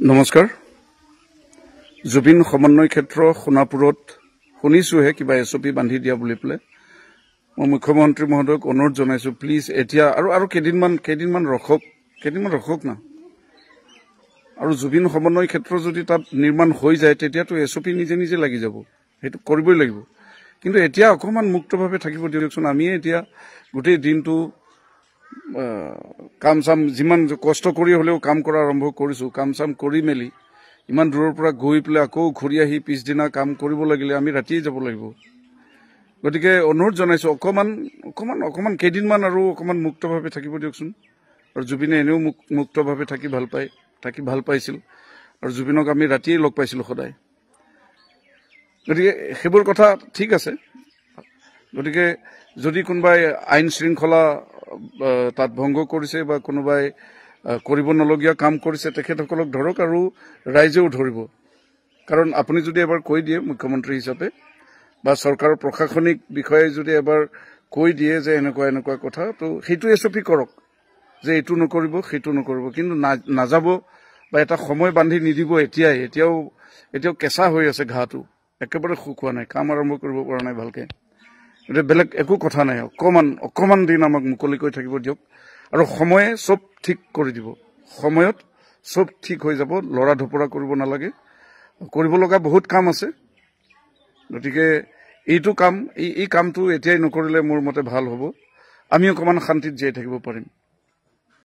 নমস্কাৰ জুবিন সমন্বয় ক্ষেত্ৰ সোণাপুৰত শুনিছোহে কিবা এছপি বান্ধি দিয়া বুলি পেলে মই মুখ্যমন্ত্ৰী মহোদয়ক অনুৰোধ জনাইছো প্লিজ এতিয়া আৰু কেইদিনমান ৰখক না আৰু জুবিন সমন্বয় ক্ষেত্ৰ যদি তাত নিৰ্মাণ হৈ যায় তেতিয়াতো এছপি নিজে লাগি যাব হেতু কৰিবই লাগিব কিন্তু এতিয়া অকমান মুক্তভাৱে থাকিব দিয়কচোন আমি এতিয়া গোটেই দিনটো কাম সাম যিমান কষ্ট কৰি হলেও কাম কৰা আৰম্ভ কৰিছো কাম সাম কৰি মেলি ইমান দূৰৰ পৰা গৈ পেলে আকৌ ঘূৰি আহি পিছদিনা কাম কৰিব লাগিলে আমি ৰাতিয়ে যাব লাগিব গতিকে অনুৰোধ জনাইছো অকমান কেইদিনমান আৰু অকমান মুক্তভাৱে থাকিব দিয়কচোন আৰু জুবিনে এনেও মুক্তভাৱে থাকি ভাল পাইছিল আৰু জুবিনক আমি ৰাতিয়ে লগ পাইছিলো সদায় গতিকে হেবৰ কথা ঠিক আছে গতিকে যদি কোনবাই আইন শৃংখলা তাত ভংগ কৰিছে বা কোনোবাই কৰিব নলগীয়া কাম কৰিছে তেখেতসকলক ধৰক আৰু ৰাইজেও ধৰিব কাৰণ আপুনি যদি এবাৰ কৈ দিয়ে মুখ্যমন্ত্ৰী হিচাপে বা চৰকাৰৰ প্ৰশাসনিক বিষয়ে যদি এবাৰ কৈ দিয়ে যে এনেকুৱা কথা তো হেতু এছপি কৰক যে এটু নকৰিব হেতু নকৰিব কিন্তু নাযাব বা এটা সময় বান্ধি নিদিব এতিয়াও কেঁচা হৈ আছে ঘাটো একেবাৰে শুকোৱা নাই কাম আৰম্ভ কৰিব পৰা নাই ভালকে এটা বেলেগ একো কথা নাই অকমান দিন আমাক মুকলিকৈ থাকিব দিয়ক আৰু সময়ে সব ঠিক কৰি দিব সময়ত সব ঠিক হৈ যাব লৰা ধপৰা কৰিব নালাগে কৰিব লগা বহুত কাম আছে গতিকে এই কামটো এতিয়াই নকৰিলে মোৰ মতে ভাল হ'ব আমি অকমান শান্তিত জীয়াই থাকিব পাৰিম